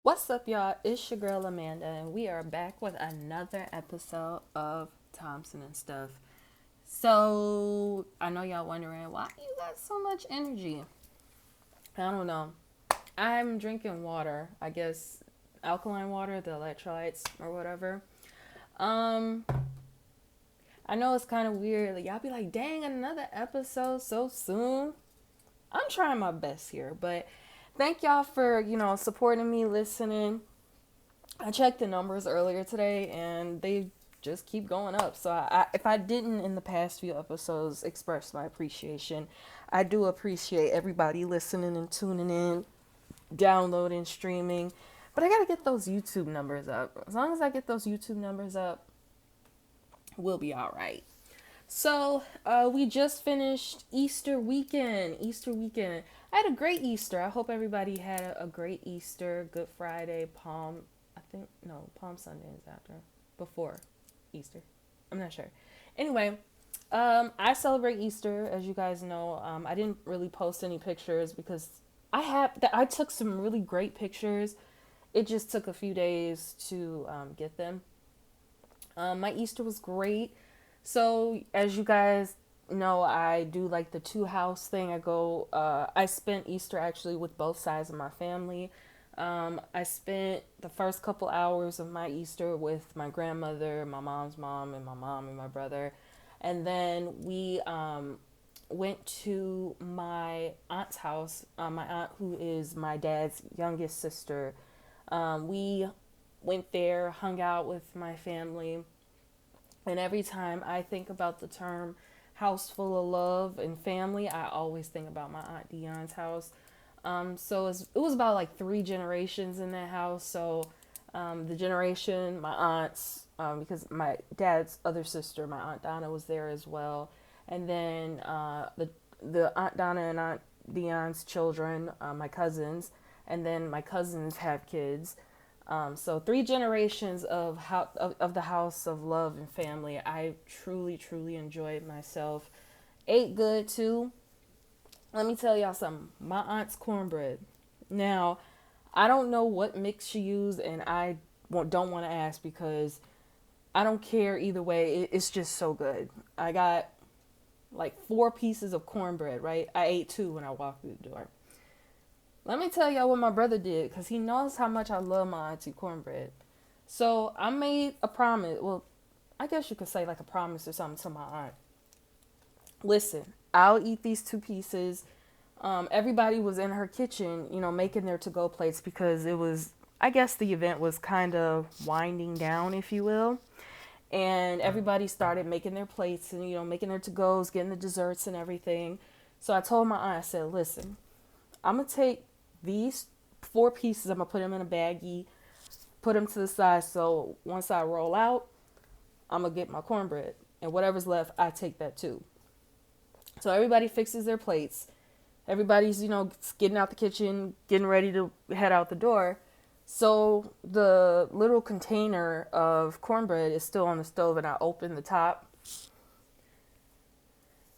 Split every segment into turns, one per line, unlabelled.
What's up, y'all? It's your girl Amanda, and we are back with another episode of Thompson and Stuff. So, I know y'all wondering why you got so much energy. I don't know. I'm drinking water, I guess alkaline water, the electrolytes or whatever. Um, I know it's kind of weird. Like, y'all be like, dang, another episode so soon. I'm trying my best here, but thank y'all for, supporting me, listening. I checked the numbers earlier today and they just keep going up. So if I didn't in the past few episodes express my appreciation, I do appreciate everybody listening and tuning in, downloading, streaming. But I got to get those YouTube numbers up. As long as I get those YouTube numbers up, we'll be all right. So we just finished Easter weekend. Easter weekend. I had a great Easter. I hope everybody had a great Easter. Good Friday, Palm. I think no, Palm Sunday is after, before Easter. I'm not sure. Anyway, I celebrate Easter, as you guys know. I didn't really post any pictures because I took some really great pictures. It just took a few days to get them. My Easter was great. So, as you guys know, I do like the two house thing. I spent Easter actually with both sides of my family. I spent the first couple hours of my Easter with my grandmother, my mom's mom, and my mom and my brother. And then we went to my aunt's house, my aunt, who is my dad's youngest sister. We went there, hung out with my family, and every time I think about the term house full of love and family, I always think about my Aunt Dion's house. It was about like three generations in that house. So the generation, my aunts, because my dad's other sister, my Aunt Donna, was there as well. And then the Aunt Donna and Aunt Dion's children, my cousins. And then my cousins have kids. So three generations of the house of love and family. I truly, truly enjoyed myself. Ate good too. Let me tell y'all something. My aunt's cornbread. Now, I don't know what mix she used, and I don't want to ask because I don't care either way. It's just so good. I got like 4 pieces of cornbread, right? I ate 2 when I walked through the door. Let me tell y'all what my brother did because he knows how much I love my auntie cornbread. So I made a promise. Well, I guess you could say like a promise or something to my aunt. Listen, I'll eat these 2 pieces. Everybody was in her kitchen, making their to-go plates because I guess the event was kind of winding down, if you will. And everybody started making their plates and, making their to-goes, getting the desserts and everything. So I told my aunt, I said, listen, I'm going to take these 4 pieces, I'm going to put them in a baggie, put them to the side. So once I roll out, I'm going to get my cornbread. And whatever's left, I take that too. So everybody fixes their plates. Everybody's, getting out the kitchen, getting ready to head out the door. So the little container of cornbread is still on the stove, and I open the top.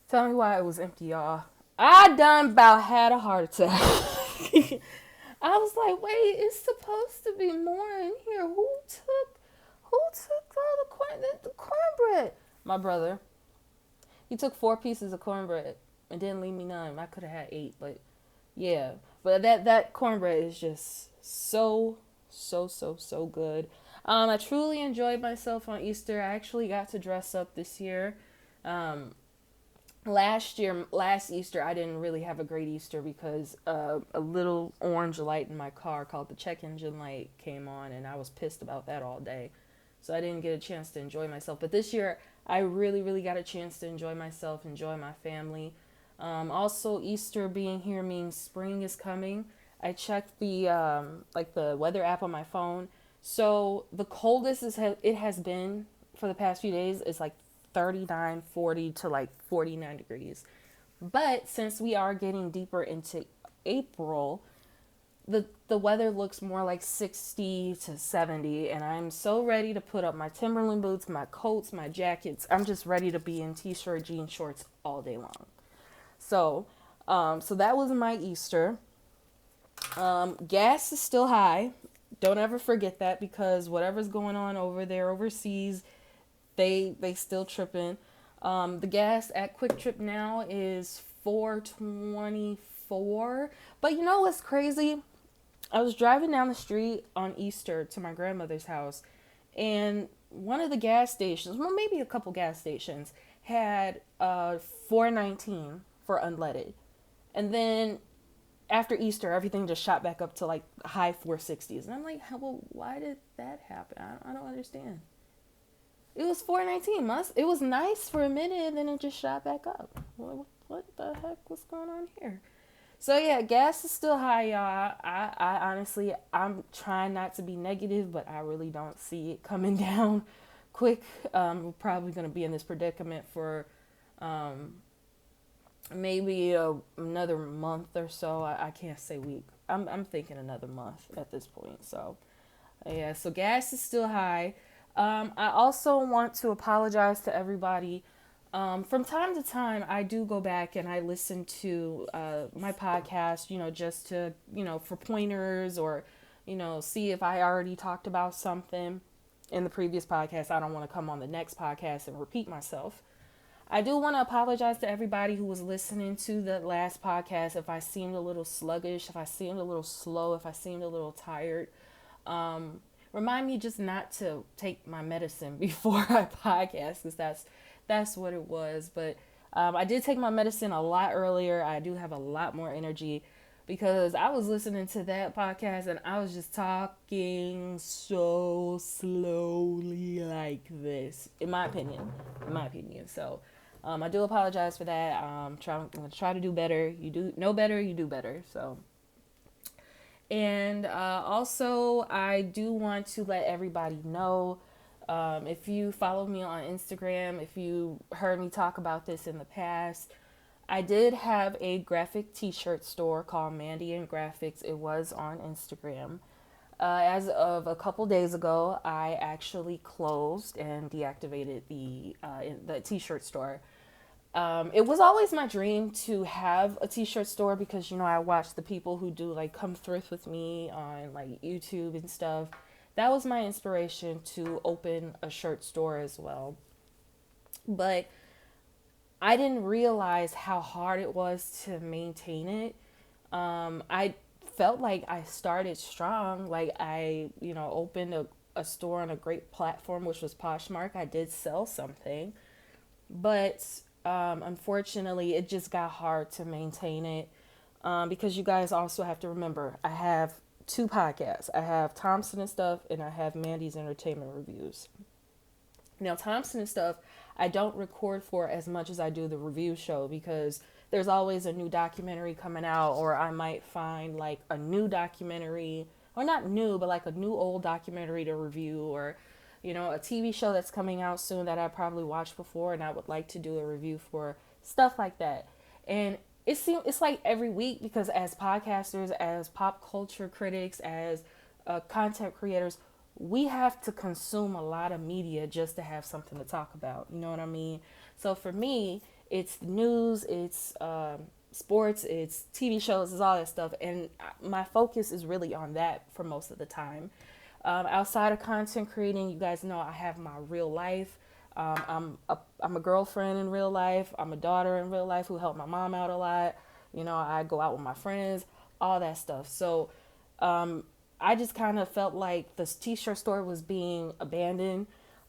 Tell me why it was empty, y'all. I done about had a heart attack. I was like, wait, it's supposed to be more in here. Who took all the cornbread? My brother. He took 4 pieces of cornbread and didn't leave me none. I could have had 8, but yeah. But that cornbread is just so good. I truly enjoyed myself on Easter. I actually got to dress up this year. Last Easter, I didn't really have a great Easter because a little orange light in my car called the check engine light came on, and I was pissed about that all day. So I didn't get a chance to enjoy myself. But this year, I really, really got a chance to enjoy myself, enjoy my family. Also, Easter being here means spring is coming. I checked the weather app on my phone. So the coldest it has been for the past few days is like 39, 40 to like 49 degrees. But since we are getting deeper into April, the weather looks more like 60 to 70, and I'm so ready to put up my Timberland boots, my coats, my jackets. I'm just ready to be in t-shirt, jean shorts all day long. So so that was my Easter. Gas is still high. Don't ever forget that, because whatever's going on over there overseas, they still tripping. The gas at Quick Trip now is $4.24. But you know what's crazy? I was driving down the street on Easter to my grandmother's house, and one of the gas stations, well, maybe a couple gas stations, had $4.19 for unleaded. And then after Easter, everything just shot back up to like high 460s. And I'm like, well, why did that happen? I don't understand. It was $4.19. It was nice for a minute, and then it just shot back up. What the heck was going on here? So yeah, gas is still high, y'all. I honestly, I'm trying not to be negative, but I really don't see it coming down quick. We're probably going to be in this predicament for maybe another month or so. I can't say week. I'm thinking another month at this point. So yeah, so gas is still high. I also want to apologize to everybody. From time to time, I do go back and I listen to my podcast, just to, for pointers, or, see if I already talked about something in the previous podcast. I don't want to come on the next podcast and repeat myself. I do want to apologize to everybody who was listening to the last podcast if I seemed a little sluggish, if I seemed a little slow, if I seemed a little tired. Remind me just not to take my medicine before I podcast, because that's what it was. But I did take my medicine a lot earlier. I do have a lot more energy, because I was listening to that podcast and I was just talking so slowly like this, in my opinion. So I do apologize for that. I'm going to try to do better. You do know better, you do better. So. And also, I do want to let everybody know, if you follow me on Instagram, if you heard me talk about this in the past, I did have a graphic t-shirt store called Mandy and Graphics. It was on Instagram. As of a couple days ago, I actually closed and deactivated the t-shirt store. It was always my dream to have a t-shirt store, because, I watch the people who do like come thrift with me on like YouTube and stuff. That was my inspiration to open a shirt store as well. But I didn't realize how hard it was to maintain it. I felt like I started strong. Like I, opened a store on a great platform, which was Poshmark. I did sell something, but unfortunately, it just got hard to maintain it, because you guys also have to remember, I have 2 podcasts. I have Thompson and Stuff, and I have Mandy's Entertainment Reviews. Now, Thompson and Stuff, I don't record for as much as I do the review show, because there's always a new documentary coming out, or I might find like a new documentary, or not new, but like a new old documentary to review, or a TV show that's coming out soon that I probably watched before and I would like to do a review for, stuff like that. And it's like every week, because as podcasters, as pop culture critics, as content creators, we have to consume a lot of media just to have something to talk about. You know what I mean? So for me, it's news, it's sports, it's TV shows, it's all that stuff. And my focus is really on that for most of the time. Outside of content creating, you guys know I have my real life. I'm a girlfriend in real life. I'm a daughter in real life who helped my mom out a lot. I go out with my friends, all that stuff. So I just kind of felt like the t-shirt store was being abandoned.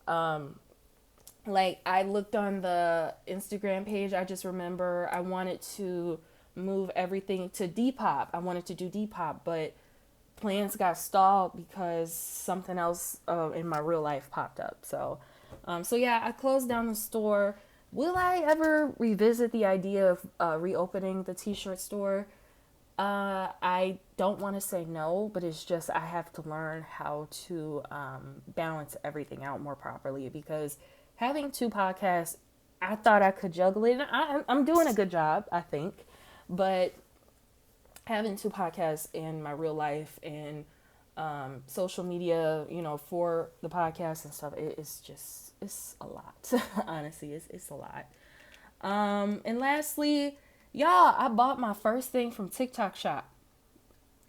Like I looked on the Instagram page. I just remember I wanted to move everything to Depop. I wanted to do Depop, but plans got stalled because something else in my real life popped up. So yeah, I closed down the store. Will I ever revisit the idea of reopening the t-shirt store? I don't want to say no, but it's just I have to learn how to balance everything out more properly, because having 2 podcasts, I thought I could juggle it. I'm doing a good job, I think, but having 2 podcasts in my real life and social media, for the podcast and stuff, it's a lot. Honestly, it's a lot. And lastly, y'all, I bought my first thing from TikTok Shop.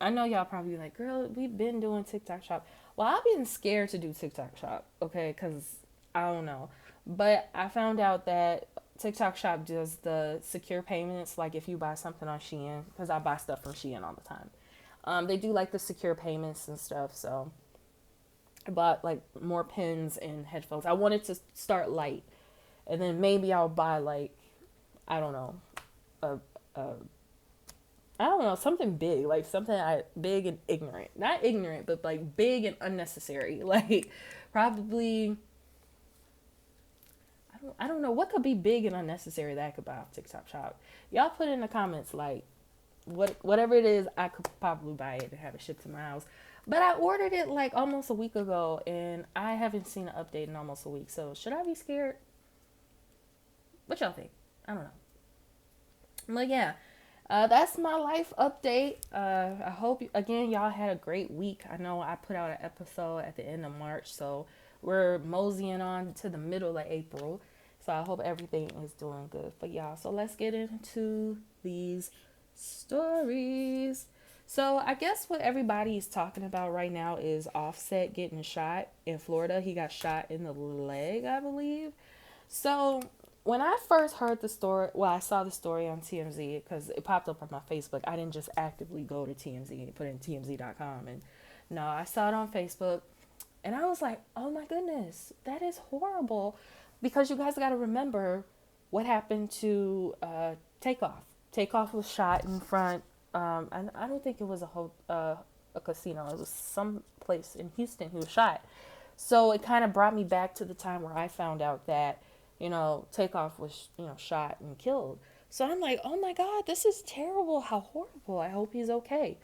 I know y'all probably like, girl, we've been doing TikTok shop. Well, I've been scared to do TikTok shop, okay, because I don't know. But I found out that TikTok shop does the secure payments, like if you buy something on Shein, because I buy stuff from Shein all the time. They do like the secure payments and stuff, so I bought like more pens and headphones. I wanted to start light, and then maybe I'll buy like, I don't know, a, a I don't know, something big, like something big and ignorant. Not ignorant, but like big and unnecessary. Like probably I don't know what could be big and unnecessary that I could buy off TikTok shop. Y'all put in the comments like whatever it is, I could probably buy it and have it shipped to my house. But I ordered it like almost a week ago and I haven't seen an update in almost a week. So should I be scared? What y'all think? I don't know. But yeah, that's my life update. I hope, again, y'all had a great week. I know I put out an episode at the end of March, so we're moseying on to the middle of April. So I hope everything is doing good for y'all. So let's get into these stories. So I guess what everybody's talking about right now is Offset getting shot in Florida. He got shot in the leg, I believe. So when I first heard the story, well, I saw the story on TMZ because it popped up on my Facebook. I didn't just actively go to TMZ and put in TMZ.com. And no, I saw it on Facebook and I was like, oh my goodness, that is horrible. Because you guys got to remember what happened to Takeoff. Takeoff was shot in front. And I don't think it was a casino. It was some place in Houston he was shot. So it kind of brought me back to the time where I found out that Takeoff was, shot and killed. So I'm like, oh my God, this is terrible. How horrible. I hope he's okay.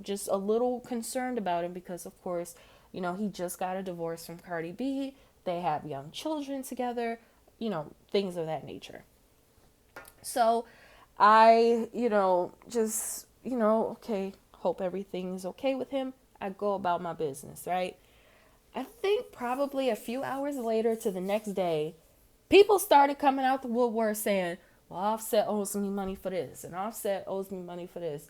Just a little concerned about him because, of course, he just got a divorce from Cardi B. They have young children together, things of that nature. So I, just, okay, hope everything's okay with him. I go about my business, right? I think probably a few hours later to the next day, people started coming out the woodwork saying, well, Offset owes me money for this, and Offset owes me money for this.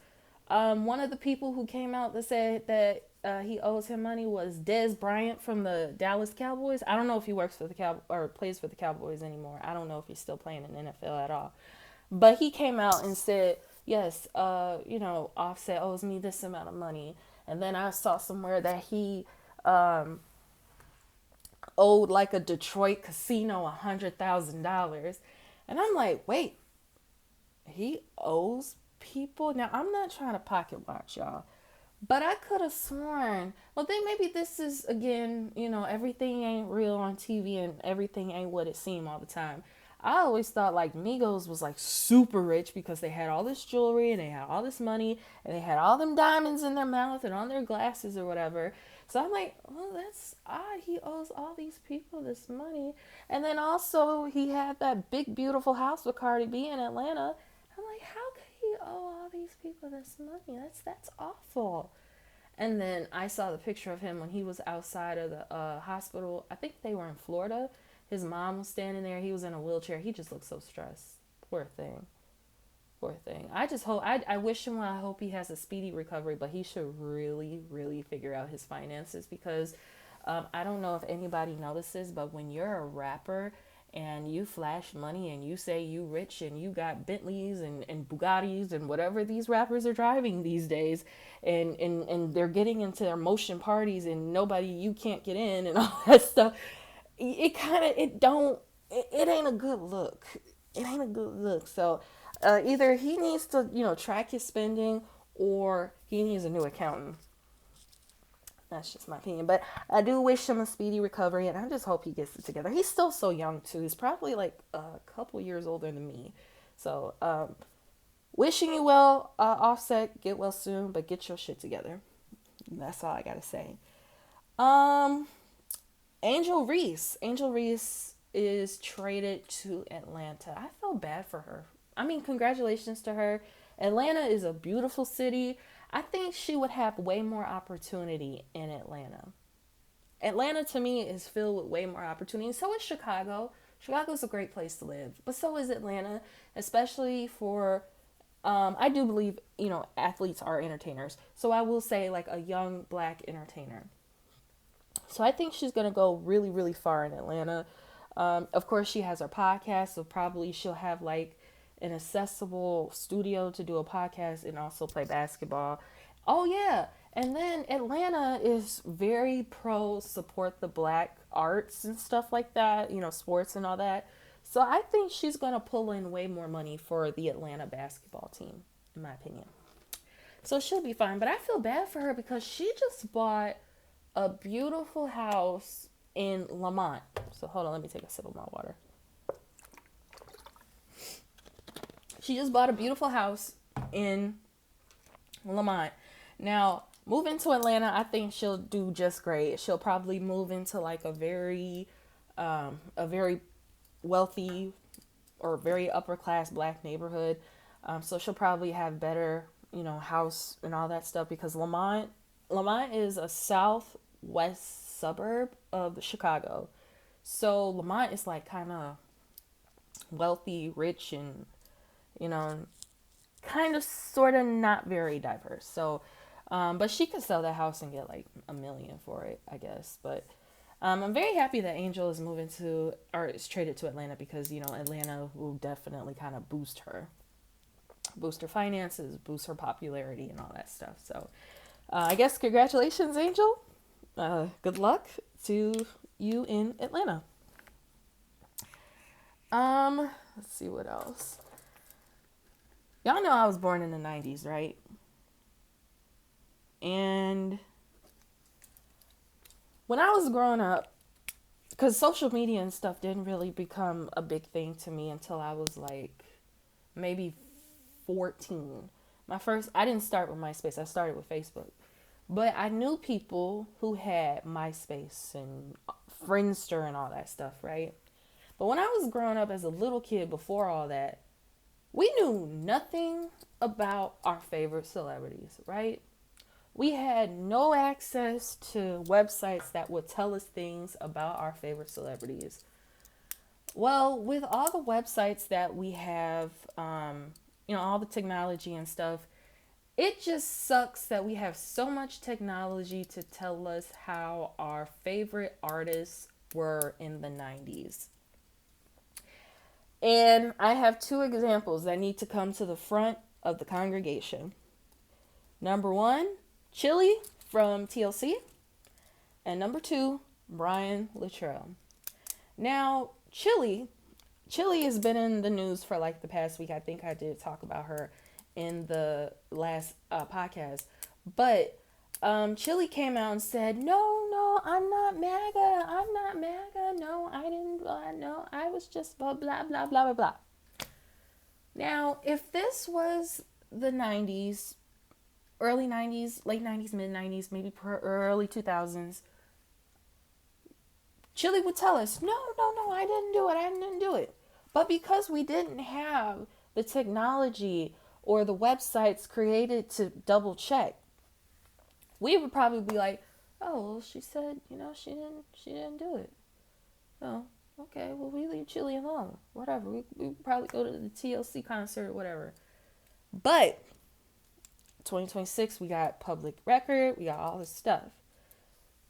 One of the people who came out that said that he owes him money was Dez Bryant from the Dallas Cowboys. I don't know if he works for the or plays for the Cowboys anymore. I don't know if he's still playing in the NFL at all. But he came out and said, yes, Offset owes me this amount of money. And then I saw somewhere that he owed like a Detroit casino $100,000. And I'm like, wait, he owes people? Now, I'm not trying to pocket watch, y'all. But I could have sworn, well, then maybe this is, again, everything ain't real on TV and everything ain't what it seemed all the time. I always thought like Migos was like super rich because they had all this jewelry and they had all this money and they had all them diamonds in their mouth and on their glasses or whatever. So I'm like, well, that's odd. He owes all these people this money. And then also he had that big, beautiful house with Cardi B in Atlanta. I'm like, how could he owe all these people this money? That's awful. And then I saw the picture of him when he was outside of the hospital. I think they were in Florida. His mom was standing there. He was in a wheelchair. He just looked so stressed. Poor thing. Poor thing. I just hope, I wish him well. I hope he has a speedy recovery, but he should really, really figure out his finances because I don't know if anybody notices, but when you're a rapper and you flash money and you say you rich and you got Bentleys and Bugattis and whatever these rappers are driving these days and they're getting into their motion parties and you can't get in and all that stuff, it ain't a good look. It ain't a good look. So either he needs to, track his spending or he needs a new accountant. That's just my opinion. But I do wish him a speedy recovery, and I just hope he gets it together. He's still so young, too. He's probably like a couple years older than me. So, wishing you well, Offset. Get well soon, but get your shit together. That's all I got to say. Angel Reese. Angel Reese is traded to Atlanta. I felt bad for her. I mean, congratulations to her. Atlanta is a beautiful city. I think she would have way more opportunity in Atlanta. Atlanta to me is filled with way more opportunity. And so is Chicago. Chicago's a great place to live. But so is Atlanta, especially for I do believe, athletes are entertainers. So I will say like a young black entertainer. So I think she's going to go really, really far in Atlanta. Of course, she has her podcast, so probably she'll have like an accessible studio to do a podcast and also play basketball. Oh, yeah. And then Atlanta is very pro support the black arts and stuff like that, sports and all that. So I think she's going to pull in way more money for the Atlanta basketball team, in my opinion. So she'll be fine. But I feel bad for her because she just bought a beautiful house in Lamont. So hold on, let me take a sip of my water. She just bought a beautiful house in Lamont. Now, moving to Atlanta, I think she'll do just great. She'll probably move into like a very wealthy or very upper class black neighborhood. So she'll probably have better, house and all that stuff because Lamont is a southwest suburb of Chicago. So Lamont is like kind of wealthy, rich, and, kind of sort of not very diverse. So, but she could sell that house and get like $1 million for it, I guess. But I'm very happy that Angel is is traded to Atlanta because, Atlanta will definitely kind of boost her finances, boost her popularity and all that stuff. So I guess congratulations, Angel. Good luck to you in Atlanta. Let's see what else. Y'all know I was born in the 90s, right? And when I was growing up, because social media and stuff didn't really become a big thing to me until I was like maybe 14. I didn't start with MySpace. I started with Facebook. But I knew people who had MySpace and Friendster and all that stuff, right? But when I was growing up as a little kid before all that, we knew nothing about our favorite celebrities, right? We had no access to websites that would tell us things about our favorite celebrities. Well, with all the websites that we have, all the technology and stuff, it just sucks that we have so much technology to tell us how our favorite artists were in the 90s. And I have two examples that need to come to the front of the congregation. Number one, Chili from TLC. And number two, Brian Littrell. Now, Chili has been in the news for like the past week. I think I did talk about her in the last podcast. But Chili came out and said, no, I'm not MAGA. No, I didn't. No, I was just blah, blah, blah, blah, blah, blah. Now, if this was the 90s, early 90s, late 90s, mid 90s, maybe early 2000s, Chili would tell us, no, I didn't do it. But because we didn't have the technology or the websites created to double check, we would probably be like, oh, well, she said, she didn't do it. Oh, okay, well, we leave Chili alone. Whatever. We probably go to the TLC concert or whatever. But 2026, we got public record. We got all this stuff.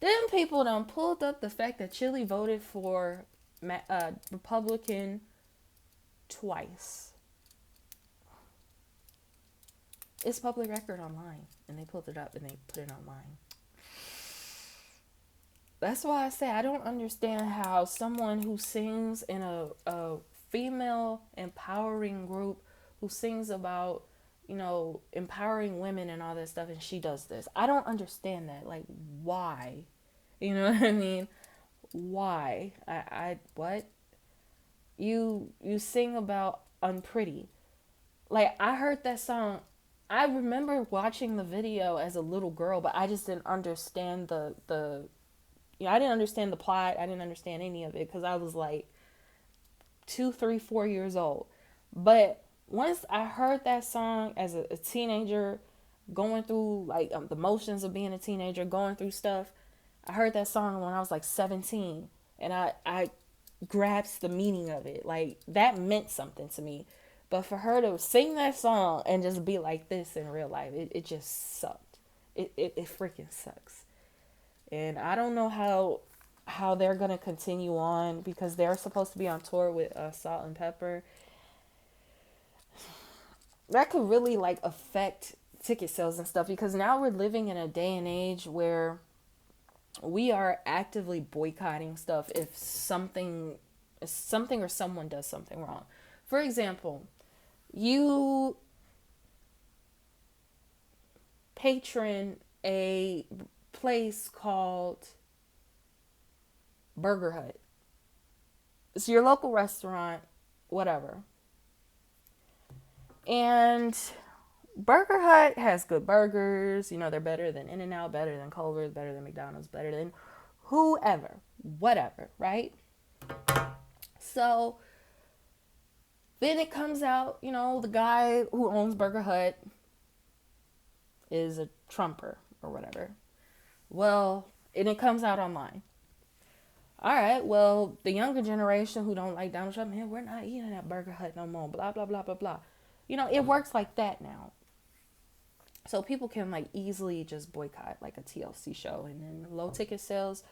Then people done pulled up the fact that Chili voted for Republican twice. It's public record online. And they pulled it up and they put it online. That's why I say I don't understand how someone who sings in a female empowering group who sings about, empowering women and all that stuff, and she does this. I don't understand that. Like, why? You know what I mean? Why? What? You sing about Unpretty. Like, I heard that song. I remember watching the video as a little girl, but I just didn't understand I didn't understand the plot. I didn't understand any of it because I was like 2, 3, 4 years old. But once I heard that song as a teenager, going through like the motions of being a teenager, going through stuff, I heard that song when I was like 17, and I grasped the meaning of it. Like, that meant something to me. But for her to sing that song and just be like this in real life, it just sucked. It freaking sucks. And I don't know how they're gonna continue on because they're supposed to be on tour with Salt and Pepper. That could really like affect ticket sales and stuff because now we're living in a day and age where we are actively boycotting stuff if something or someone does something wrong. For example, you patron a place called Burger Hut. It's your local restaurant, whatever. And Burger Hut has good burgers. You know, they're better than In-N-Out, better than Culver's, better than McDonald's, better than whoever, whatever, right? So then it comes out, you know, the guy who owns Burger Hut is a Trumper or whatever. Well, and it comes out online. All right, well, the younger generation who don't like Donald Trump, man, we're not eating at Burger Hut no more, blah, blah, blah, blah, blah. You know, it works like that now. So people can like easily just boycott like a TLC show, and then low ticket sales,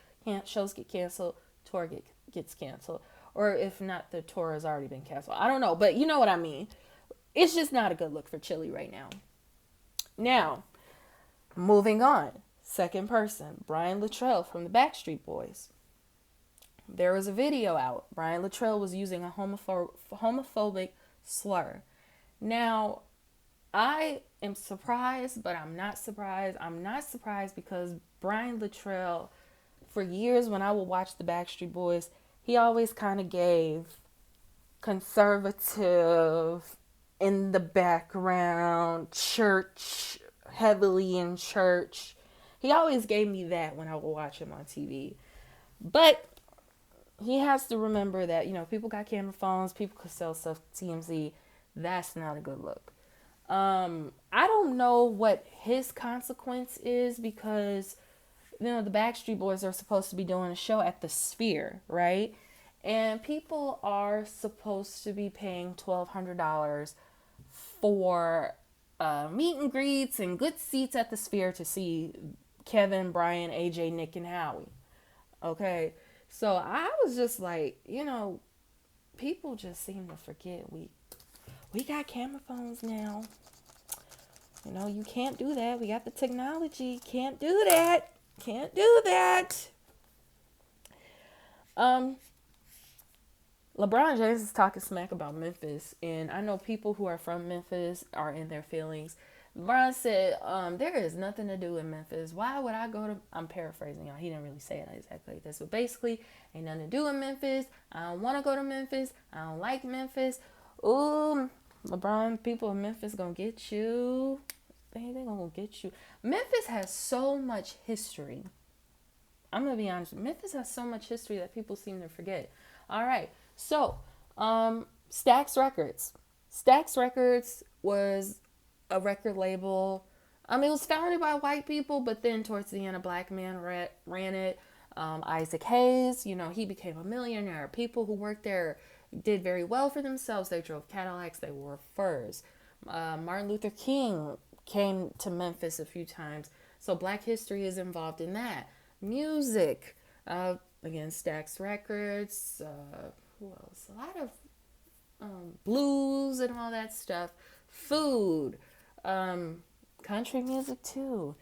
shows get canceled, tour gets canceled. Or if not, the tour has already been canceled. I don't know, but you know what I mean. It's just not a good look for Chili right now. Now, moving on. Second person, Brian Luttrell from the Backstreet Boys. There was a video out. Brian Luttrell was using a homophobic slur. Now, I am surprised, but I'm not surprised. I'm not surprised because Brian Luttrell, for years when I would watch the Backstreet Boys, he always kind of gave conservative, in the background, church, heavily in church. He always gave me that when I would watch him on TV. But he has to remember that, you know, people got camera phones, people could sell stuff to TMZ. That's not a good look. I don't know what his consequence is because, you know, the Backstreet Boys are supposed to be doing a show at the Sphere, right? And people are supposed to be paying $1,200 for meet and greets and good seats at the Sphere to see Kevin, Brian, AJ, Nick, and Howie. Okay, so I was just like, you know, people just seem to forget we got camera phones now. You know, you can't do that. We got the technology. Can't do that. Can't do that. LeBron James is talking smack about Memphis, and I know people who are from Memphis are in their feelings. LeBron said, there is nothing to do in Memphis. Why would I go to... I'm paraphrasing, y'all. He didn't really say it exactly like this. But basically, ain't nothing to do in Memphis. I don't want to go to Memphis. I don't like Memphis. Ooh, LeBron, people in Memphis gonna get you. They gonna get you. Memphis has so much history. I'm gonna be honest. Memphis has so much history that people seem to forget. All right. So, Stax Records. Stax Records was a record label. It was founded by white people, but then towards the end, a black man ran it. Isaac Hayes, you know, he became a millionaire. People who worked there did very well for themselves. They drove Cadillacs. They wore furs. Martin Luther King came to Memphis a few times. So black history is involved in that. Music. Again, Stax Records. Who else? A lot of blues and all that stuff. Food. Country music too.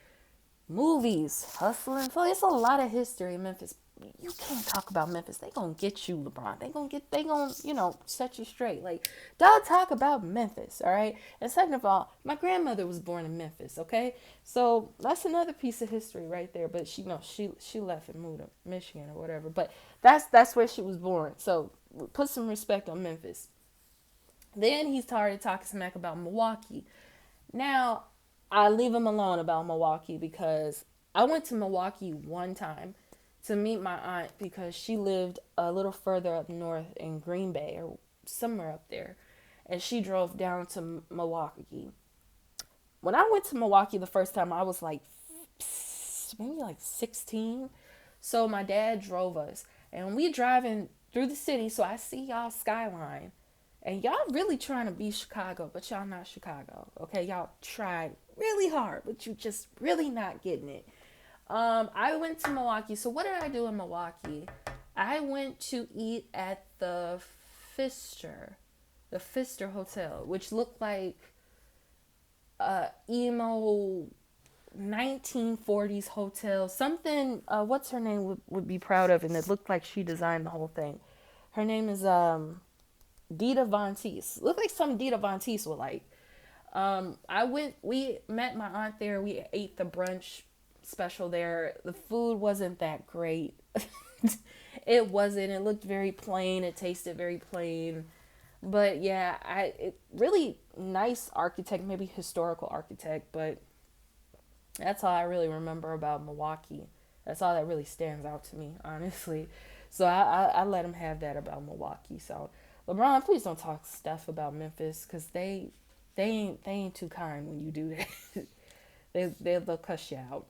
Movies. Hustle and flow. It's a lot of history in Memphis. You can't talk about Memphis. They gonna get you, LeBron. They gonna, you know, set you straight. Like, don't talk about Memphis, all right? And second of all, my grandmother was born in Memphis, okay? So that's another piece of history right there. But she left and moved to Michigan or whatever. But that's where she was born. So put some respect on Memphis. Then he started talking smack about Milwaukee. Now, I leave him alone about Milwaukee because I went to Milwaukee one time to meet my aunt because she lived a little further up north in Green Bay or somewhere up there. And she drove down to Milwaukee. When I went to Milwaukee the first time, I was like maybe like 16. So my dad drove us. And we driving through the city, so I see y'all skyline. And y'all really trying to be Chicago, but y'all not Chicago. Okay, y'all tried really hard, but you just really not getting it. I went to Milwaukee. So what did I do in Milwaukee? I went to eat at the Pfister Hotel, which looked like emo 1940s hotel. Something. What's her name would be proud of, and it looked like she designed the whole thing. Her name is Dita Von Teese. Looked like some Dita Von Teese would like. We met my aunt there. We ate the brunch special there. The food wasn't that great. It wasn't. It looked very plain. It tasted very plain. But yeah, really nice architect, maybe historical architect, but that's all I really remember about Milwaukee. That's all that really stands out to me, honestly. So I let him have that about Milwaukee. So LeBron, please don't talk stuff about Memphis, because they ain't too kind when you do that. They'll cuss you out.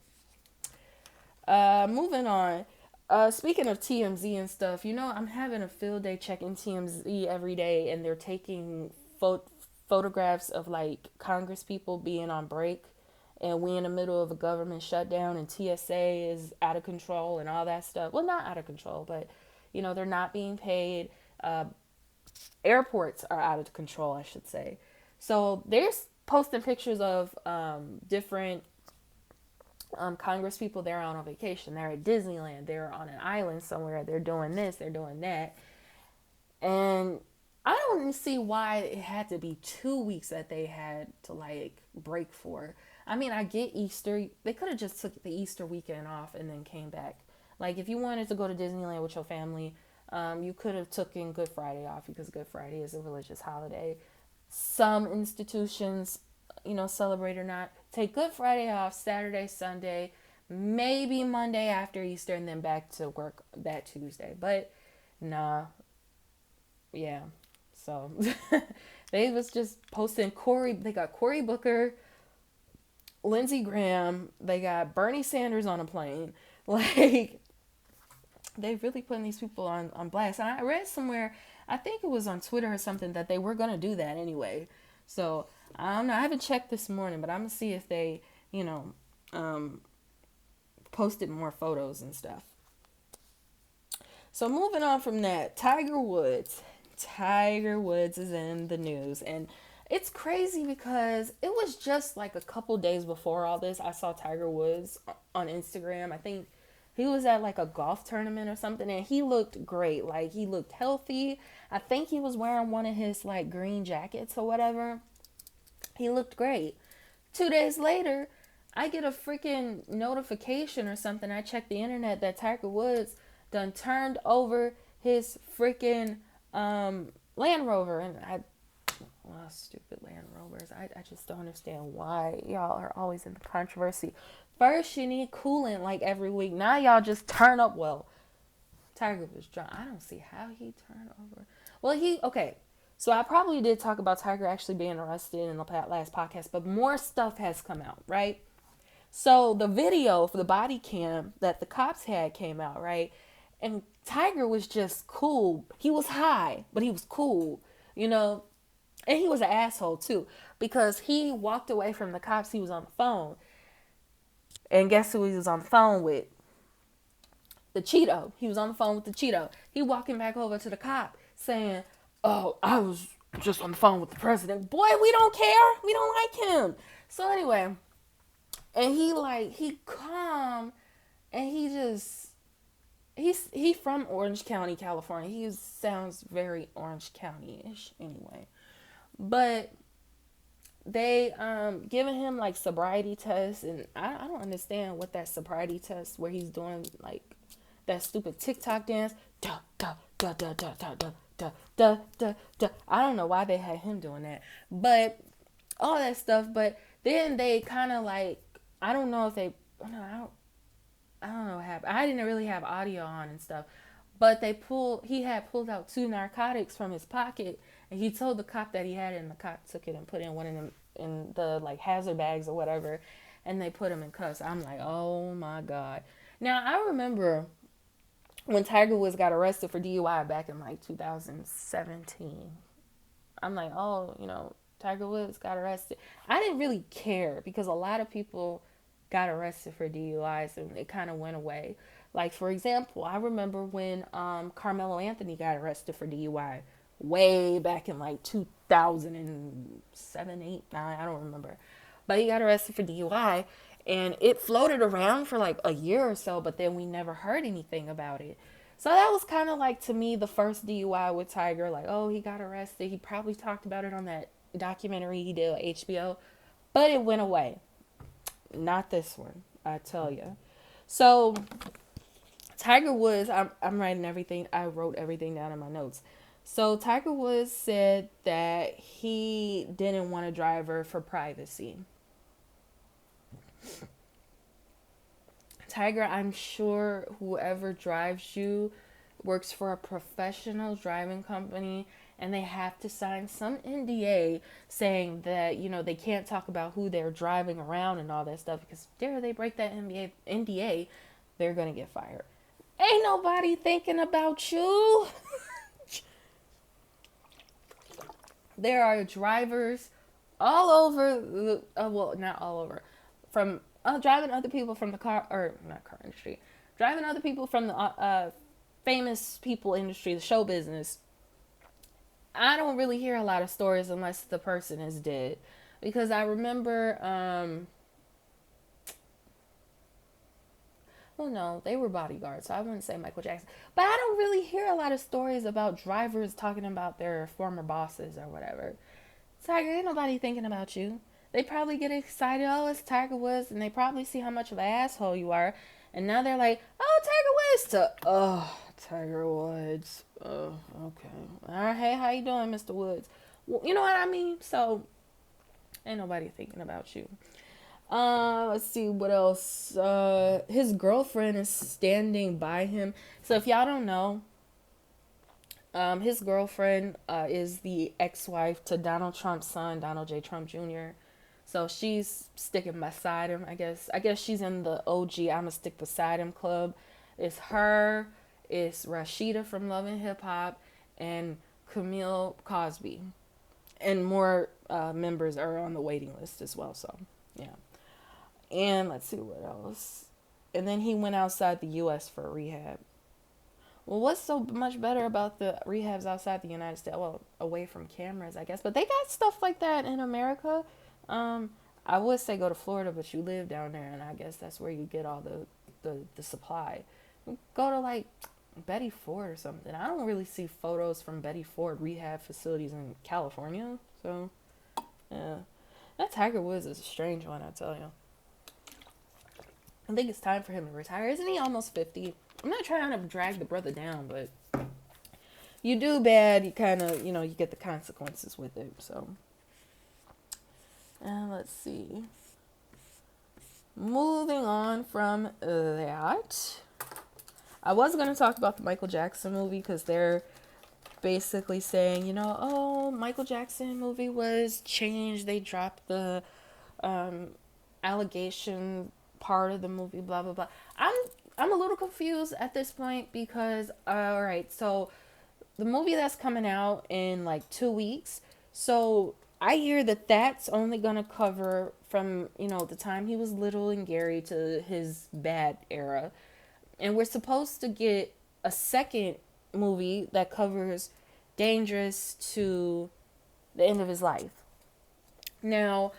Moving on. Speaking of TMZ and stuff, I'm having a field day checking TMZ every day, and they're taking photographs of like Congress people being on break, and we in the middle of a government shutdown, and TSA is out of control and all that stuff. Well, not out of control, but they're not being paid. Airports are out of control, I should say. So they're posting pictures of different Congress people. They're on vacation. They're at Disneyland. They're on an island somewhere. They're doing this. They're doing that. And I don't see why it had to be 2 weeks that they had to like break for. I mean, I get Easter. They could have just took the Easter weekend off and then came back. Like if you wanted to go to Disneyland with your family, you could have taken Good Friday off, because Good Friday is a religious holiday. Some institutions, celebrate or not, take Good Friday off, Saturday, Sunday, maybe Monday after Easter, and then back to work that Tuesday. But nah, yeah. So they was just posting Cory. They got Cory Booker, Lindsey Graham. They got Bernie Sanders on a plane. Like they really putting these people on blast. And I read somewhere, I think it was on Twitter or something, that they were gonna do that anyway. So I don't know. I haven't checked this morning, but I'm gonna see if they, posted more photos and stuff. So moving on from that, Tiger Woods. Tiger Woods is in the news, and it's crazy because it was just like a couple days before all this, I saw Tiger Woods on Instagram. I think he was at like a golf tournament or something, and he looked great. Like he looked healthy. I think he was wearing one of his like green jackets or whatever. He looked great. 2 days later, I get a freaking notification or something. I check the internet that Tiger Woods done turned over his freaking Land Rover. And stupid Land Rovers. I just don't understand why y'all are always in the controversy. First, you need coolant like every week. Now y'all just turn up. Well, Tiger was drunk. I don't see how he turned over. Well, okay. So I probably did talk about Tiger actually being arrested in the last podcast, but more stuff has come out, right? So the video for the body cam that the cops had came out, right? And Tiger was just cool. He was high, but he was cool, And he was an asshole too, because he walked away from the cops. He was on the phone. And guess who he was on the phone with? The Cheeto. He was on the phone with the Cheeto. He walking back over to the cop saying, "Oh, I was just on the phone with the president." Boy, we don't care. We don't like him. So anyway, and he calm, and he from Orange County, California. He sounds very Orange County-ish anyway. But they giving him like sobriety tests, and I don't understand what that sobriety test where he's doing like that stupid TikTok dance. Da da da da da da da da da da da. I don't know why they had him doing that, but all that stuff. But then they kind of like, I don't know if they, I don't know what happened. I didn't really have audio on and stuff, but he had pulled out 2 narcotics from his pocket, and he told the cop that he had it, and the cop took it and put it in one of them in the like hazard bags or whatever, and they put him in cuffs. I'm like, oh my God. Now I remember when Tiger Woods got arrested for DUI back in like 2017. I'm like, oh, Tiger Woods got arrested. I didn't really care because a lot of people got arrested for DUIs and it kind of went away. Like, for example, I remember when Carmelo Anthony got arrested for DUI way back in like 2007, 8, 9, I don't remember. But he got arrested for DUI and it floated around for like a year or so, but then we never heard anything about it. So that was kind of like, to me, the first DUI with Tiger. Like, oh, he got arrested. He probably talked about it on that documentary he did on HBO, but it went away. Not this one, I tell you. So Tiger Woods, I'm writing everything. I wrote everything down in my notes. So Tiger Woods said that he didn't want a driver for privacy. Tiger, I'm sure whoever drives you works for a professional driving company and they have to sign some NDA saying that, they can't talk about who they're driving around and all that stuff, because dare they break that NDA, they're going to get fired. Ain't nobody thinking about you. There are drivers all over, well, not all over, from driving other people from the car, or not car industry, driving other people from the famous people industry, the show business. I don't really hear a lot of stories unless the person is dead. Because I remember, well, no, they were bodyguards, so I wouldn't say Michael Jackson. But I don't really hear a lot of stories about drivers talking about their former bosses or whatever. Tiger, ain't nobody thinking about you. They probably get excited, oh, it's Tiger Woods, and they probably see how much of an asshole you are. And now they're like, oh, Tiger Woods, Tiger Woods. Oh, okay. All right, hey, how you doing, Mr. Woods? Well, you know what I mean? So, ain't nobody thinking about you. Let's see what else. His girlfriend is standing by him. So if y'all don't know, his girlfriend is the ex-wife to Donald Trump's son, Donald J. Trump Jr. So she's sticking beside him, I guess. I guess she's in the OG I'ma stick beside him club. It's her, it's Rashida from Love and Hip Hop, and Camille Cosby. And more members are on the waiting list as well, so yeah. And let's see what else. And then he went outside the U.S. for rehab. Well, what's so much better about the rehabs outside the United States? Well, away from cameras, I guess. But they got stuff like that in America. I would say go to Florida, but you live down there, and I guess that's where you get all the supply. Go to, like, Betty Ford or something. I don't really see photos from Betty Ford rehab facilities in California. So, yeah. That Tiger Woods is a strange one, I tell you. I think it's time for him to retire. Isn't he almost 50? I'm not trying to drag the brother down, but you do bad, you kind of, you get the consequences with it. So, let's see. Moving on from that, I was going to talk about the Michael Jackson movie because they're basically saying, oh, Michael Jackson movie was changed. They dropped the allegation part of the movie, blah blah blah. I'm a little confused at this point because all right, so the movie that's coming out in like 2 weeks, so I hear that that's only gonna cover from the time he was little and Gary to his bad era, and we're supposed to get a second movie that covers Dangerous to the end of his life. Now,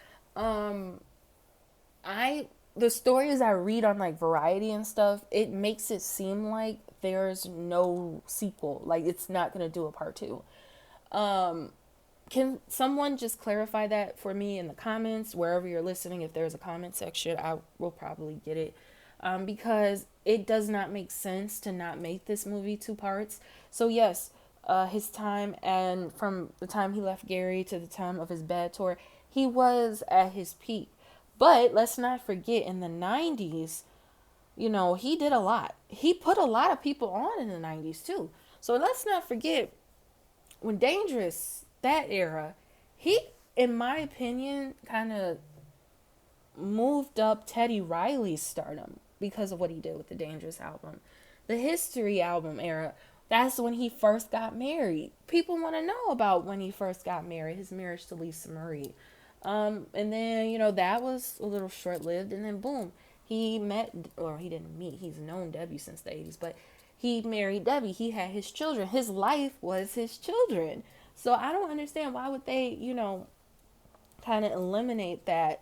the stories I read on like Variety and stuff, it makes it seem like there's no sequel. Like it's not going to do a part 2. Can someone just clarify that for me in the comments, wherever you're listening? If there's a comment section, I will probably get it. Because it does not make sense to not make this movie 2 parts. So yes, his time, and from the time he left Gary to the time of his bad tour, he was at his peak. But let's not forget, in the 90s, he did a lot. He put a lot of people on in the 90s, too. So let's not forget, when Dangerous, that era, he, in my opinion, kind of moved up Teddy Riley's stardom because of what he did with the Dangerous album. The History album era, That's when he first got married. People want to know about when he first got married, his marriage to Lisa Marie. And then, that was a little short lived. And then, boom, he met, or he didn't meet, he's known Debbie since the 80s, but he married Debbie. He had his children. His life was his children. So I don't understand why would they, kind of eliminate that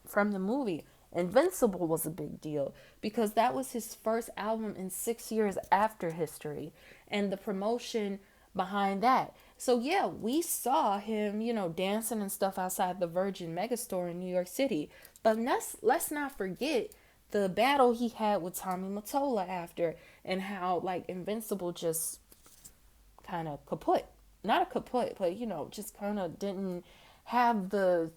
from the movie. Invincible was a big deal because that was his first album in 6 years after History and the promotion behind that. So yeah, we saw him, dancing and stuff outside the Virgin Megastore in New York City. But let's not forget the battle he had with Tommy Mottola after, and how like Invincible just kind of kaput. Not a kaput, but just kind of didn't have the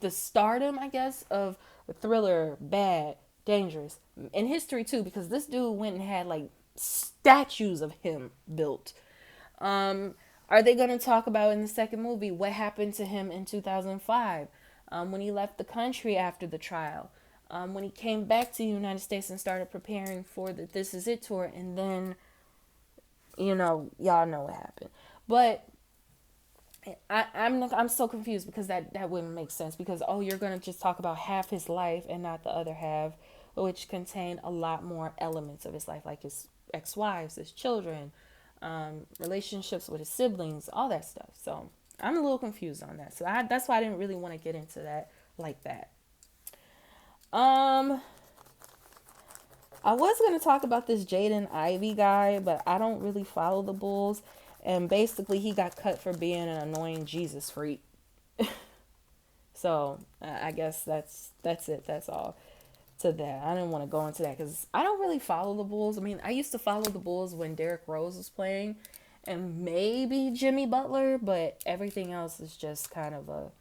stardom, I guess, of Thriller, Bad, Dangerous, in History too, because this dude went and had like statues of him built. Are they going to talk about in the second movie what happened to him in 2005, when he left the country after the trial, when he came back to the United States and started preparing for the This Is It tour, and then y'all know what happened. But I'm so confused because that wouldn't make sense, because you're gonna just talk about half his life and not the other half, which contained a lot more elements of his life, like his ex-wives, his children, relationships with his siblings, all that stuff. So I'm a little confused on that. So that's why I didn't really want to get into that like that. I was going to talk about this Jaden Ivey guy, but I don't really follow the Bulls. And basically, he got cut for being an annoying Jesus freak. So, I guess that's it. That's all to that. I didn't want to go into that because I don't really follow the Bulls. I mean, I used to follow the Bulls when Derrick Rose was playing and maybe Jimmy Butler, but everything else is just kind of a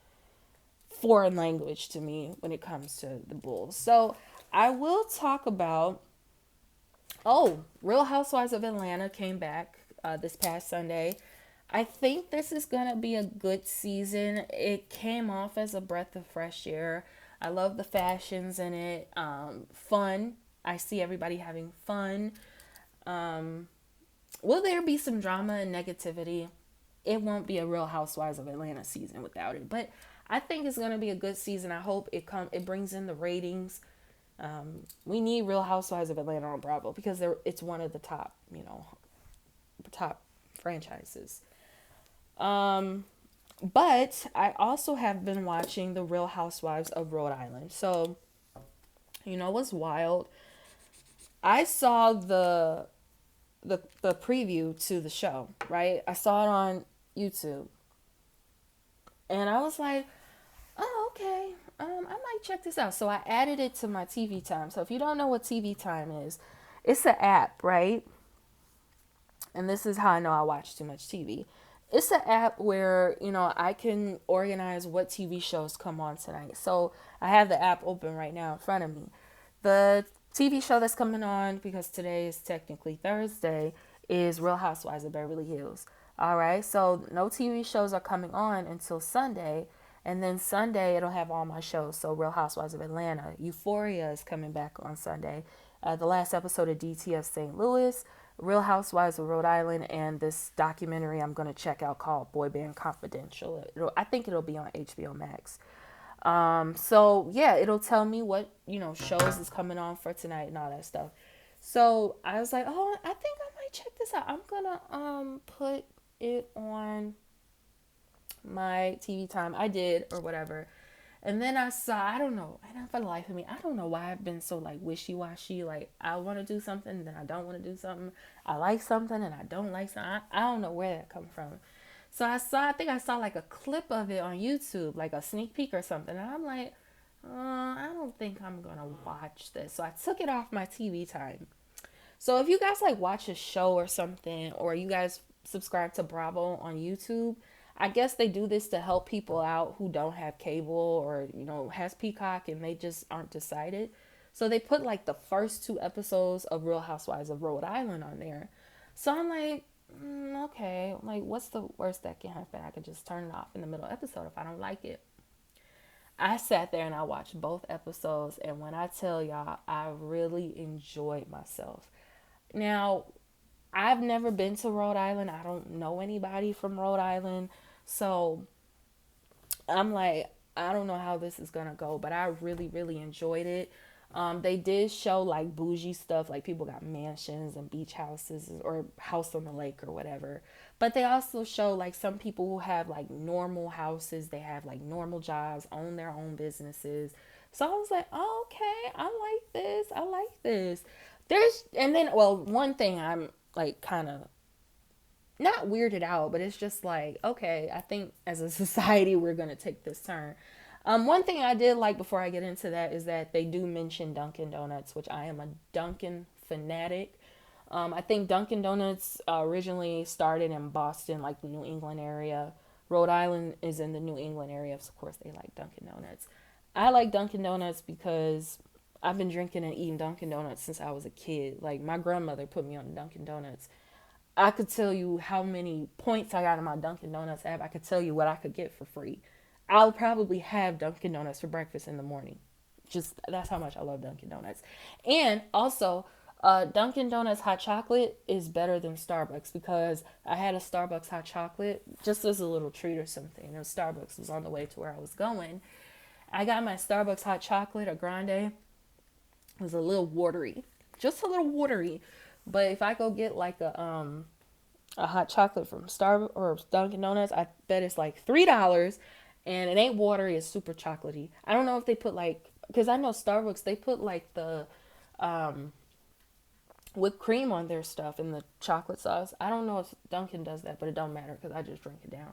foreign language to me when it comes to the Bulls. So, I will talk about Real Housewives of Atlanta came back this past Sunday. I think this is going to be a good season. It came off as a breath of fresh air. I love the fashions in it. Fun. I see everybody having fun. Will there be some drama and negativity? It won't be a Real Housewives of Atlanta season without it. But I think it's going to be a good season. I hope it brings in the ratings. We need Real Housewives of Atlanta on Bravo because it's one of the top franchises. But I also have been watching the Real Housewives of Rhode Island. So, what's wild? I saw the preview to the show, right? I saw it on YouTube. And I was like, oh, okay. I might check this out. So I added it to my TV time. So if you don't know what TV time is, it's an app, right? And this is how I know I watch too much TV. It's an app where, I can organize what TV shows come on tonight. So I have the app open right now in front of me. The TV show that's coming on, because today is technically Thursday, is Real Housewives of Beverly Hills. All right. So no TV shows are coming on until Sunday. And then Sunday, it'll have all my shows. So Real Housewives of Atlanta. Euphoria is coming back on Sunday. The last episode of DTF St. Louis. Real Housewives of Rhode Island. And this documentary I'm going to check out called Boy Band Confidential. I think it'll be on HBO Max. So, yeah, it'll tell me what, shows is coming on for tonight and all that stuff. So I was like, I think I might check this out. I'm going to put it on my TV time. I did, or whatever. And then I saw, I don't know, and for the life of me, I don't know why I've been so like wishy-washy. Like I want to do something, then I don't want to do something. I like something and I don't like something. I don't know where that come from. So I think I saw like a clip of it on YouTube, like a sneak peek or something. And I'm like, I don't think I'm going to watch this. So I took it off my TV time. So if you guys like watch a show or something, or you guys subscribe to Bravo on YouTube, I guess they do this to help people out who don't have cable or, has Peacock and they just aren't decided. So they put like the first 2 episodes of Real Housewives of Rhode Island on there. So I'm like, okay, like what's the worst that can happen? I could just turn it off in the middle episode if I don't like it. I sat there and I watched both episodes. And when I tell y'all, I really enjoyed myself. Now, I've never been to Rhode Island. I don't know anybody from Rhode Island. So I'm like, I don't know how this is gonna go, but I really, really enjoyed it. They did show like bougie stuff, like people got mansions and beach houses or house on the lake or whatever. But they also show like some people who have like normal houses, they have like normal jobs, own their own businesses. So I was like, oh, okay, I like this. I like this. And then, well, one thing I'm like kind of not weirded out, but it's just like, okay, I think as a society, we're going to take this turn. One thing I did like before I get into that is that they do mention Dunkin' Donuts, which I am a Dunkin' fanatic. I think Dunkin' Donuts originally started in Boston, like the New England area. Rhode Island is in the New England area. So of course, they like Dunkin' Donuts. I like Dunkin' Donuts because I've been drinking and eating Dunkin' Donuts since I was a kid. Like, my grandmother put me on Dunkin' Donuts. I could tell you how many points I got in my Dunkin' Donuts app. I could tell you what I could get for free. I'll probably have Dunkin' Donuts for breakfast in the morning. Just that's how much I love Dunkin' Donuts. And also, Dunkin' Donuts hot chocolate is better than Starbucks because I had a Starbucks hot chocolate just as a little treat or something. And Starbucks was on the way to where I was going. I got my Starbucks hot chocolate, a grande. It was a little watery, just a little watery. But if I go get like a hot chocolate from Starbucks or Dunkin' Donuts, I bet it's like $3, and it ain't watery. It's super chocolatey. I don't know if they put like, because I know Starbucks they put like the whipped cream on their stuff and the chocolate sauce. I don't know if Dunkin' does that, but it don't matter because I just drink it down.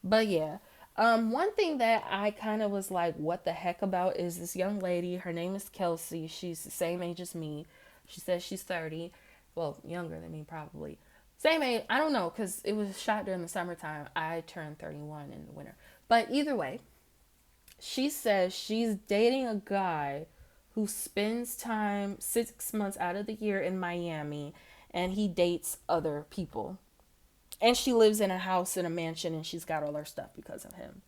But yeah, one thing that I kind of was like, what the heck about is this young lady. Her name is Kelsey. She's the same age as me. She says she's 30. Well, younger than me probably. Same age. I don't know because it was shot during the summertime. I turned 31 in the winter. But either way, she says she's dating a guy who spends time 6 months out of the year in Miami and he dates other people. And she lives in a house in a mansion and she's got all her stuff because of him.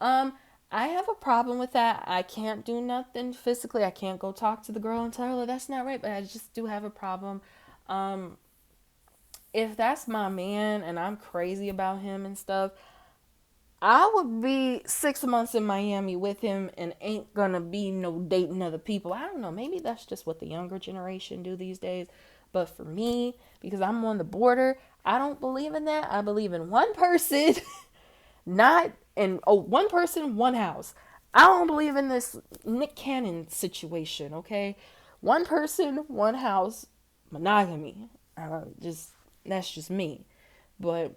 Um, I have a problem with that. I can't do nothing physically. I can't go talk to the girl and tell her that's not right, but I just do have a problem. Um, if that's my man and I'm crazy about him and stuff, I would be 6 months in Miami with him and ain't gonna be no dating other people. I don't know. Maybe that's just what the younger generation do these days. But for me, because I'm on the border, I don't believe in that. I believe in one person, not in one person, one house. I don't believe in this Nick Cannon situation. Okay, one person, one house, monogamy. Just that's just me. But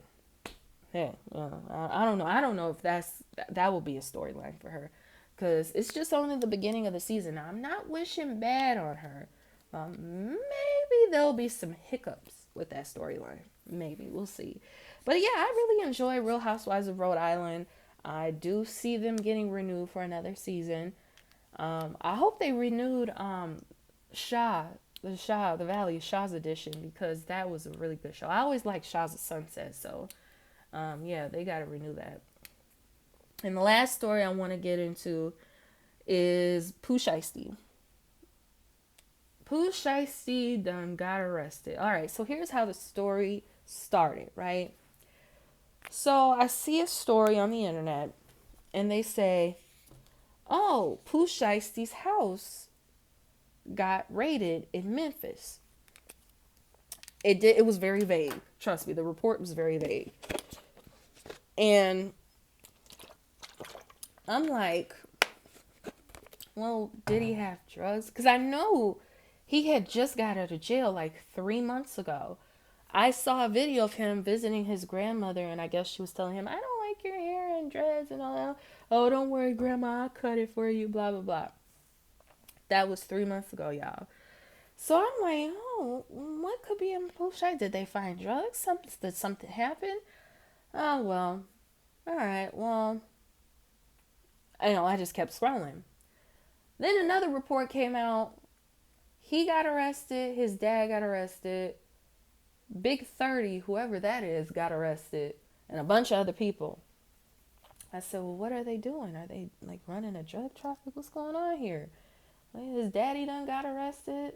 yeah, I don't know. I don't know if that will be a storyline for her, because it's just only the beginning of the season. Now, I'm not wishing bad on her. Maybe there'll be some hiccups with that storyline. Maybe we'll see. But yeah, I really enjoy Real Housewives of Rhode Island. I do see them getting renewed for another season. I hope they renewed the Valley Shaw's edition because that was a really good show. I always like Shaw's of Sunset, so yeah, they got to renew that. And the last story I want to get into is Pooh Shiesty. Pooh Shiesty done got arrested. All right, so here's how the story started, right? So I see a story on the internet, and they say, oh, Pooh Shiesty's house got raided in Memphis. It was very vague. Trust me, the report was very vague. And I'm like, well, did he have drugs? Because I know he had just got out of jail like 3 months ago. I saw a video of him visiting his grandmother, and I guess she was telling him, I don't like your hair and dreads and all that. Oh, don't worry, Grandma, I'll cut it for you, blah, blah, blah. That was 3 months ago, y'all. So I'm like, oh, what could be in Pooh Shiesty? Did they find drugs? Did something happen? Oh, well, all right, well, I just kept scrolling. Then another report came out. He got arrested. His dad got arrested. Big 30, whoever that is, got arrested. And a bunch of other people. I said, well, what are they doing? Are they like running a drug traffic? What's going on here? His daddy done got arrested.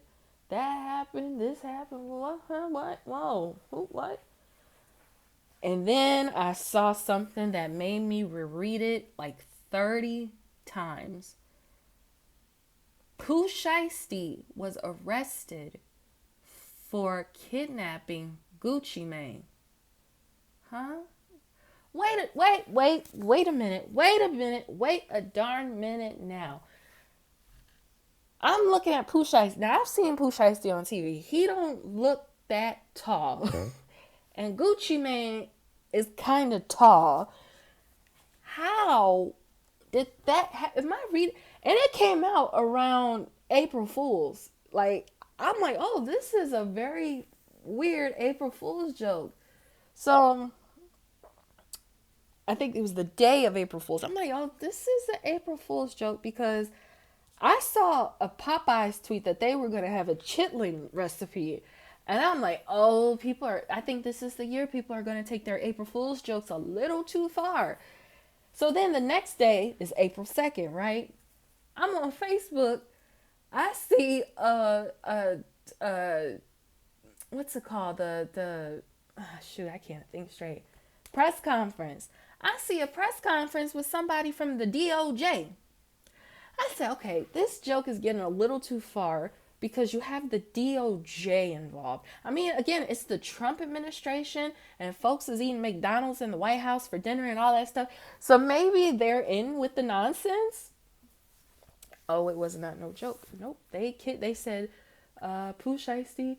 that happened, this happened, what, huh, what, whoa, who, what? And then I saw something that made me reread it like 30 times. Pooh Shiesty was arrested for kidnapping Gucci Mane. Huh? Wait a minute. Wait a darn minute now. I'm looking at Pooh Shiesty. Now, I've seen Pooh Shiesty on TV. He don't look that tall. Okay. And Gucci Mane is kind of tall. How did that am I reading? And it came out around April Fool's. Like, I'm like, oh, this is a very weird April Fool's joke. So, I think it was the day of April Fool's. I'm like, oh, this is an April Fool's joke because I saw a Popeyes tweet that they were going to have a chitlin recipe. And I'm like, oh, I think this is the year people are going to take their April Fool's jokes a little too far. So then the next day is April 2nd, right? I'm on Facebook. I see what's it called? Shoot, I can't think straight. Press conference. I see a press conference with somebody from the DOJ. I said, okay, this joke is getting a little too far because you have the DOJ involved. I mean, again, it's the Trump administration and folks is eating McDonald's in the White House for dinner and all that stuff. So maybe they're in with the nonsense. Oh, it was not no joke. Nope. They said, Pooh Shiesty,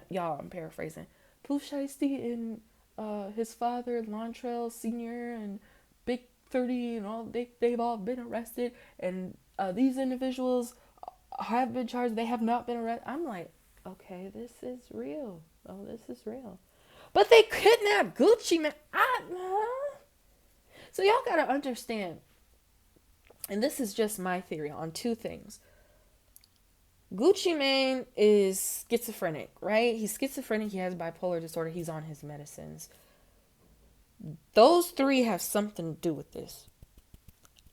y'all, I'm paraphrasing. Pooh Shiesty and his father, Lontrell Sr. and Big 30 and all, they've all been arrested. And these individuals have been charged. They have not been arrested. I'm like, okay, this is real. Oh, this is real. But they kidnapped Gucci Mane. So y'all got to understand, and this is just my theory on two things. Gucci Mane is schizophrenic, right? He's schizophrenic. He has bipolar disorder. He's on his medicines. Those three have something to do with this.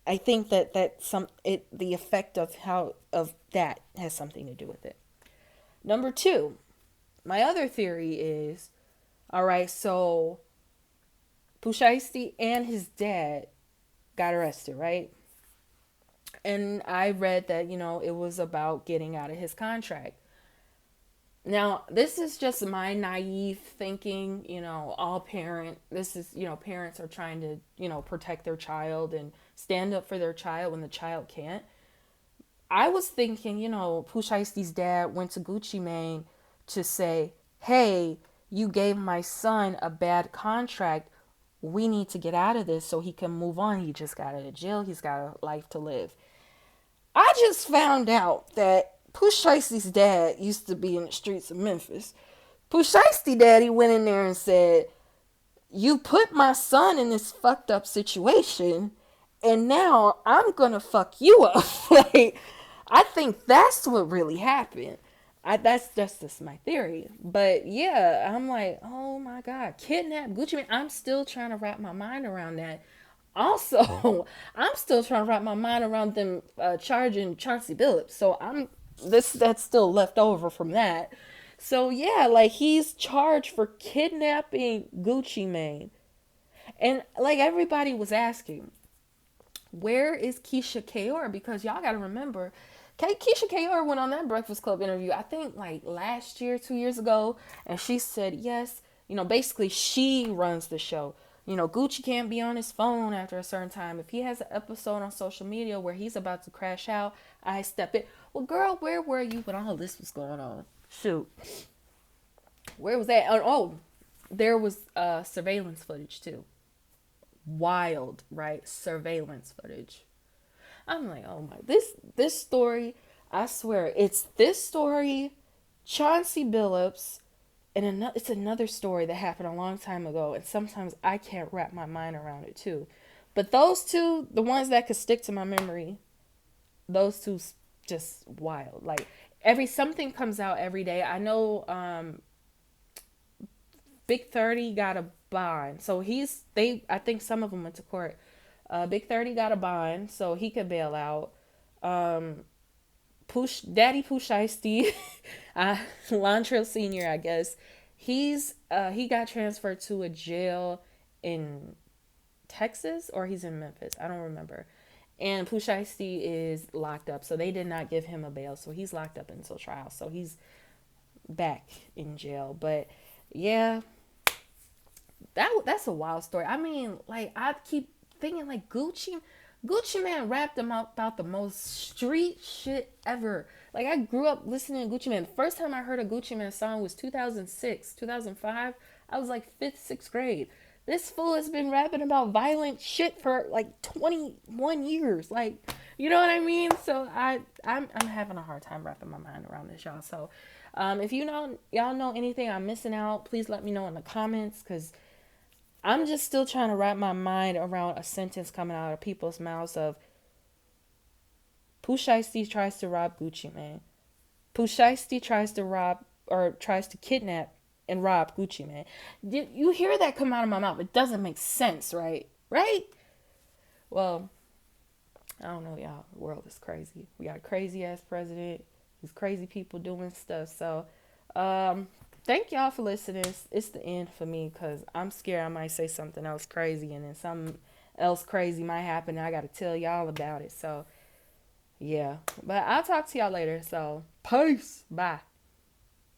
I think that the effect of that has something to do with it. Number two, my other theory is, all right, so Pooh Shiesty and his dad got arrested, right? And I read that, it was about getting out of his contract. Now, this is just my naive thinking, parents are trying to, protect their child and stand up for their child when the child can't. I was thinking, Pooh Shiesty's dad went to Gucci Mane to say, hey, you gave my son a bad contract. We need to get out of this so he can move on. He just got out of jail. He's got a life to live. I just found out that Pooh Shiesty's dad used to be in the streets of Memphis. Pooh Shiesty daddy went in there and said, you put my son in this fucked up situation, and now I'm gonna fuck you up. Like, I think that's what really happened. That's just my theory. But yeah, I'm like, oh my God, kidnap Gucci Mane. I'm still trying to wrap my mind around that. Also, I'm still trying to wrap my mind around them charging Chauncey Billups. So that's still left over from that. So yeah, like, he's charged for kidnapping Gucci Mane. And like, everybody was asking, where is Keisha Kaur? Because y'all got to remember, Keisha Kaur went on that Breakfast Club interview, I think like last year, 2 years ago. And she said, yes, basically she runs the show. Gucci can't be on his phone after a certain time. If he has an episode on social media where he's about to crash out, I step in. Well, girl, where were you when all this was going on? Shoot. Where was that? Oh, there was surveillance footage too. Wild, right? Surveillance footage. I'm like, oh my, this story, I swear, it's this story, Chauncey Billups, and it's another story that happened a long time ago, and sometimes I can't wrap my mind around it too. But those two, the ones that could stick to my memory, those two just wild. Like, something comes out every day. I know Big 30 got a bond. So I think some of them went to court. Big 30 got a bond, so he could bail out. Daddy Pooh Shiesty, Lantrell Senior, I guess. He got transferred to a jail in Texas, or he's in Memphis. I don't remember. And Pooh Shiesty is locked up, so they did not give him a bail, so he's locked up until trial. So he's back in jail. But yeah, that's a wild story. I mean, like, I keep thinking, like, Gucci Man rapped about the most street shit ever. Like, I grew up listening to Gucci Man. The first time I heard a Gucci Man song was 2006, 2005. I was like 5th, 6th grade. This fool has been rapping about violent shit for like 21 years. Like, you know what I mean? So I'm having a hard time wrapping my mind around this, y'all. So if y'all know anything I'm missing out, please let me know in the comments, because I'm just still trying to wrap my mind around a sentence coming out of people's mouths of Pooh Shiesty tries to rob Gucci Man. Pooh Shiesty tries to kidnap and rob Gucci Man. You hear that come out of my mouth? It doesn't make sense, right? Right? Well, I don't know, y'all. The world is crazy. We got a crazy ass president. These crazy people doing stuff. So, thank y'all for listening. It's the end for me, because I'm scared I might say something else crazy, and then something else crazy might happen, and I got to tell y'all about it. So, yeah. But I'll talk to y'all later. So, peace. Bye.